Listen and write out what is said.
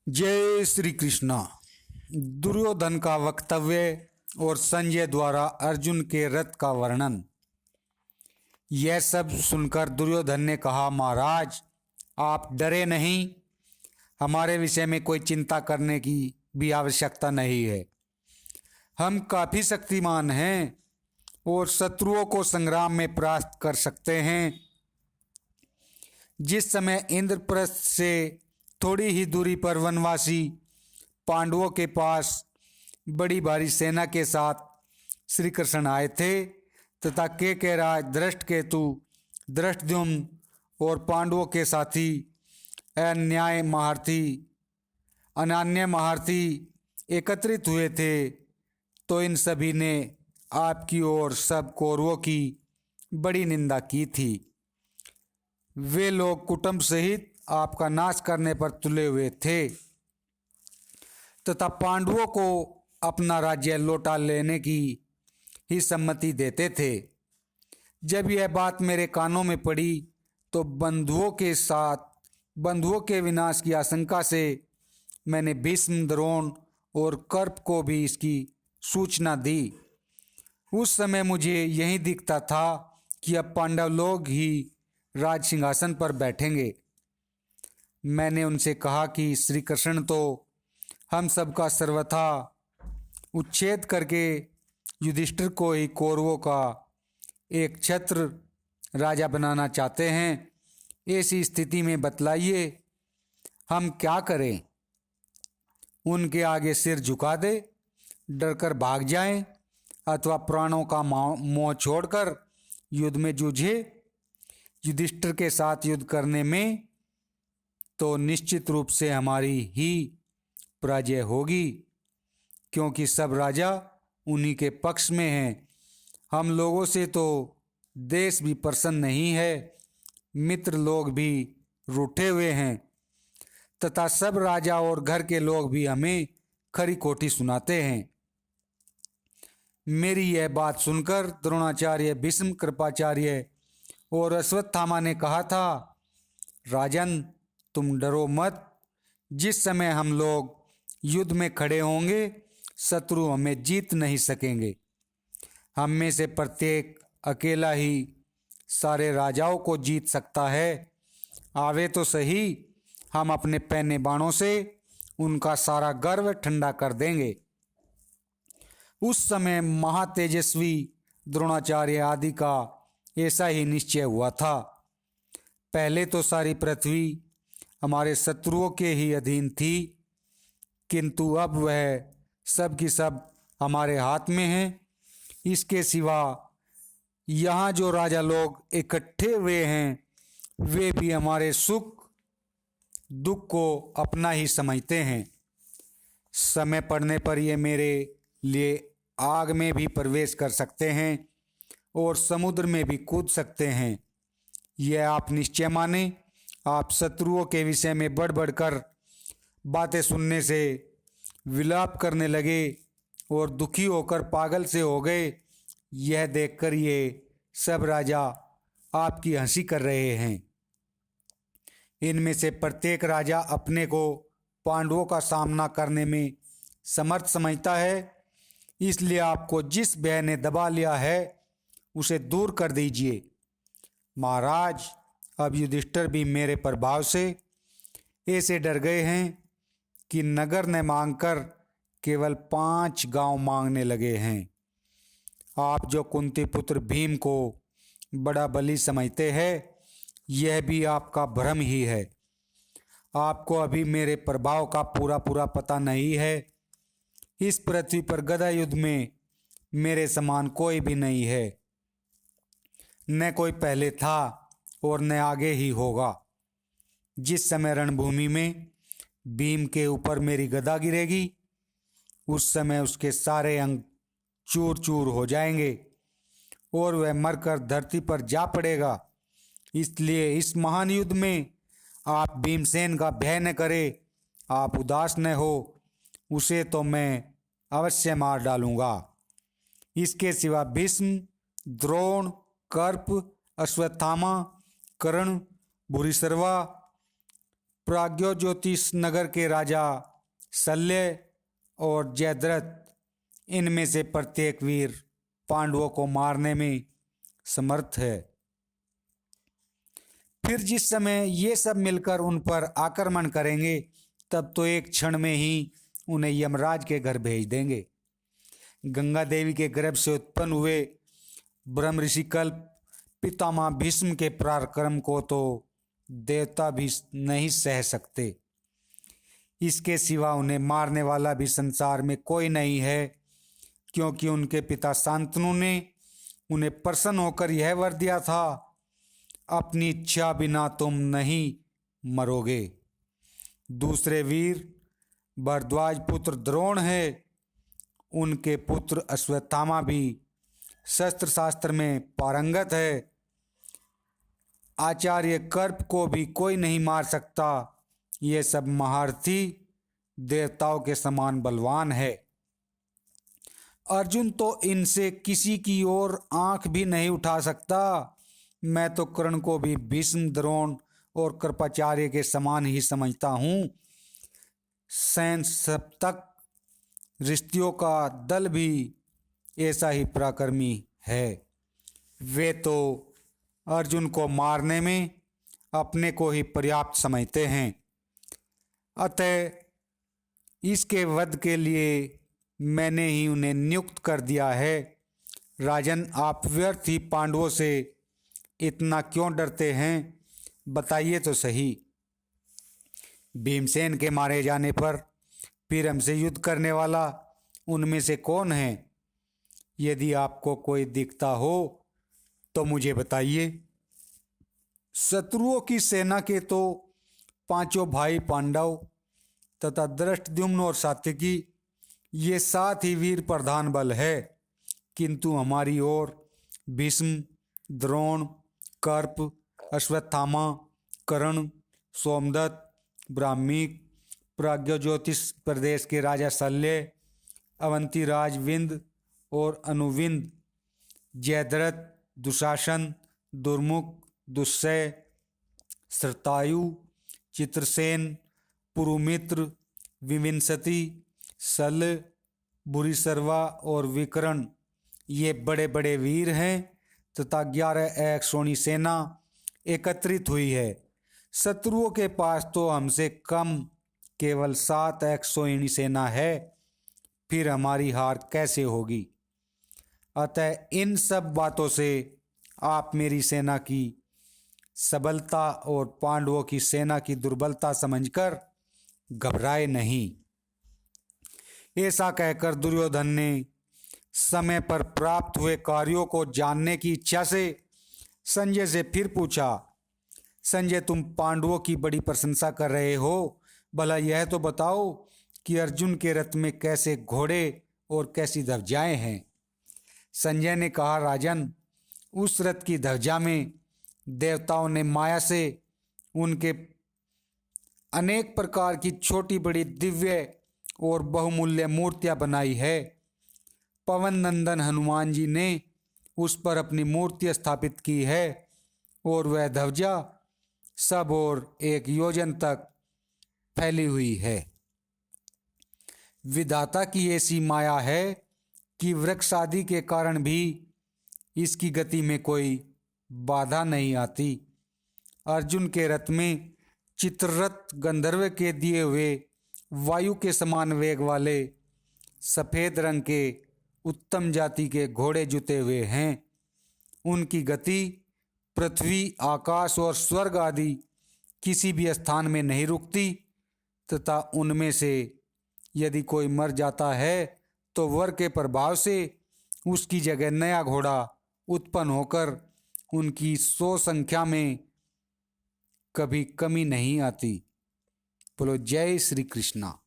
जय श्री कृष्णा। दुर्योधन का वक्तव्य और संजय द्वारा अर्जुन के रथ का वर्णन। यह सब सुनकर दुर्योधन ने कहा, महाराज आप डरे नहीं, हमारे विषय में कोई चिंता करने की भी आवश्यकता नहीं है। हम काफ़ी शक्तिमान हैं और शत्रुओं को संग्राम में परास्त कर सकते हैं। जिस समय इंद्रप्रस्थ से थोड़ी ही दूरी पर वनवासी पांडवों के पास बड़ी भारी सेना के साथ श्री कृष्ण आए थे तथा केकैराज, धृष्टकेतु, धृष्टद्युम्न और पांडवों के साथी अनन्य महारथी एकत्रित हुए थे, तो इन सभी ने आपकी और सब कौरवों की बड़ी निंदा की थी। वे लोग कुटुंब सहित आपका नाश करने पर तुले हुए थे तथा पांडवों को अपना राज्य लौटा लेने की ही सम्मति देते थे। जब यह बात मेरे कानों में पड़ी तो बंधुओं के विनाश की आशंका से मैंने भीष्म, द्रोण और कर्प को भी इसकी सूचना दी। उस समय मुझे यही दिखता था कि अब पांडव लोग ही राज सिंहासन पर बैठेंगे। मैंने उनसे कहा कि श्री कृष्ण तो हम सबका सर्वथा उच्छेद करके युधिष्ठिर को ही कौरवों का एक छत्र राजा बनाना चाहते हैं। ऐसी स्थिति में बतलाइए हम क्या करें? उनके आगे सिर झुका दे, डरकर भाग जाएं, अथवा प्राणों का मोह छोड़कर युद्ध में जूझे? युधिष्ठिर के साथ युद्ध करने में तो निश्चित रूप से हमारी ही पराजय होगी, क्योंकि सब राजा उन्हीं के पक्ष में हैं। हम लोगों से तो देश भी प्रसन्न नहीं है, मित्र लोग भी रूठे हुए हैं तथा सब राजा और घर के लोग भी हमें खरी खोटी सुनाते हैं। मेरी यह बात सुनकर द्रोणाचार्य, भीष्म, कृपाचार्य और अश्वत्थामा ने कहा था, राजन तुम डरो मत। जिस समय हम लोग युद्ध में खड़े होंगे शत्रु हमें जीत नहीं सकेंगे। हम में से प्रत्येक अकेला ही सारे राजाओं को जीत सकता है। आवे तो सही, हम अपने पैने बाणों से उनका सारा गर्व ठंडा कर देंगे। उस समय महातेजस्वी द्रोणाचार्य आदि का ऐसा ही निश्चय हुआ था। पहले तो सारी पृथ्वी हमारे शत्रुओं के ही अधीन थी, किंतु अब वह सब की सब हमारे हाथ में है। इसके सिवा यहाँ जो राजा लोग इकट्ठे हुए हैं वे भी हमारे सुख दुख को अपना ही समझते हैं। समय पड़ने पर ये मेरे लिए आग में भी प्रवेश कर सकते हैं और समुद्र में भी कूद सकते हैं। यह आप निश्चय माने। आप शत्रुओं के विषय में बढ़ बढ़कर बातें सुनने से विलाप करने लगे और दुखी होकर पागल से हो गए। यह देखकर ये सब राजा आपकी हंसी कर रहे हैं। इनमें से प्रत्येक राजा अपने को पांडवों का सामना करने में समर्थ समझता है, इसलिए आपको जिस भय ने दबा लिया है उसे दूर कर दीजिए। महाराज अब युधिष्ठिर भी मेरे प्रभाव से ऐसे डर गए हैं कि नगर न मांगकर केवल 5 गांव मांगने लगे हैं। आप जो कुंती पुत्र भीम को बड़ा बली समझते हैं, यह भी आपका भ्रम ही है। आपको अभी मेरे प्रभाव का पूरा पता नहीं है। इस पृथ्वी पर गदा युद्ध में मेरे समान कोई भी नहीं है, न कोई पहले था और न आगे ही होगा। जिस समय रणभूमि में भीम के ऊपर मेरी गदा गिरेगी उस समय उसके सारे अंग चूर चूर हो जाएंगे और वह मरकर धरती पर जा पड़ेगा। इसलिए इस महान युद्ध में आप भीमसेन का भय न करें, आप उदास न हो, उसे तो मैं अवश्य मार डालूंगा। इसके सिवा भीष्म, द्रोण, कर्प, अश्वत्थामा, कर्ण, भूरिश्रवा, प्राग्योज्योतिष नगर के राजा शल्य और जयद्रथ, इनमें से प्रत्येक वीर पांडवों को मारने में समर्थ है। फिर जिस समय ये सब मिलकर उन पर आक्रमण करेंगे, तब तो एक क्षण में ही उन्हें यमराज के घर भेज देंगे। गंगा देवी के गर्भ से उत्पन्न हुए ब्रह्म ऋषि कल्प पितामह भीष्म के पराक्रम को तो देवता भी नहीं सह सकते। इसके सिवा उन्हें मारने वाला भी संसार में कोई नहीं है, क्योंकि उनके पिता शांतनु ने उन्हें प्रसन्न होकर यह वर दिया था, अपनी इच्छा बिना तुम नहीं मरोगे। दूसरे वीर भरद्वाज पुत्र द्रोण है, उनके पुत्र अश्वत्थामा भी शस्त्र शास्त्र में पारंगत है। आचार्य कर्प को भी कोई नहीं मार सकता। ये सब महारथी देवताओं के समान बलवान है। अर्जुन तो इनसे किसी की ओर आंख भी नहीं उठा सकता। मैं तो कर्ण को भी भीष्म, द्रोण और कृपाचार्य के समान ही समझता हूँ। सैन सप्तक ऋषियों का दल भी ऐसा ही पराक्रमी है। वे तो अर्जुन को मारने में अपने को ही पर्याप्त समझते हैं। अतः इसके वध के लिए मैंने ही उन्हें नियुक्त कर दिया है। राजन, आप व्यर्थ ही पांडवों से इतना क्यों डरते हैं, बताइए तो सही। भीमसेन के मारे जाने पर फिर हमसे युद्ध करने वाला उनमें से कौन है? यदि आपको कोई दिखता हो तो मुझे बताइए। शत्रुओं की सेना के तो पांचों भाई पांडव तथा धृष्टद्युम्न और सात्यकी, ये 7 ही वीर प्रधान बल है, किंतु हमारी ओर भीष्म, द्रोण, कर्प, अश्वत्थामा, कर्ण, सोमदत्त, ब्राह्मीक, प्राग्योज्योतिष प्रदेश के राजा शल्य, अवंतीराज विंद और अनुविंद, जयद्रथ, दुशासन, दुर्मुख, दुस्सह, श्रतायु, चित्रसेन, पुरुमित्र, विविंशति, सल, भूरिश्रवा और विकर्ण, ये बड़े बड़े वीर हैं तथा 11 एक सोनी सेना एकत्रित हुई है। शत्रुओं के पास तो हमसे कम केवल 7 एक सोनी सेना है, फिर हमारी हार कैसे होगी? अतः इन सब बातों से आप मेरी सेना की सबलता और पांडवों की सेना की दुर्बलता समझकर घबराए नहीं। ऐसा कहकर दुर्योधन ने समय पर प्राप्त हुए कार्यों को जानने की इच्छा से संजय से फिर पूछा, संजय, तुम पांडवों की बड़ी प्रशंसा कर रहे हो, भला यह तो बताओ कि अर्जुन के रथ में कैसे घोड़े और कैसी ध्वजाएं हैं? संजय ने कहा, राजन, उस रथ की ध्वजा में देवताओं ने माया से उनके अनेक प्रकार की छोटी बड़ी दिव्य और बहुमूल्य मूर्तियां बनाई है। पवन नंदन हनुमान जी ने उस पर अपनी मूर्ति स्थापित की है और वह ध्वजा सब और 1 योजन तक फैली हुई है। विधाता की ऐसी माया है कि वृक्ष आदि के कारण भी इसकी गति में कोई बाधा नहीं आती। अर्जुन के रथ में चित्ररथ गंधर्व के दिए हुए वायु के समान वेग वाले सफ़ेद रंग के उत्तम जाति के घोड़े जुते हुए हैं। उनकी गति पृथ्वी, आकाश और स्वर्ग आदि किसी भी स्थान में नहीं रुकती तथा उनमें से यदि कोई मर जाता है तो वर के प्रभाव से उसकी जगह नया घोड़ा उत्पन्न होकर उनकी 100 संख्या में कभी कमी नहीं आती। बोलो जय श्री कृष्णा।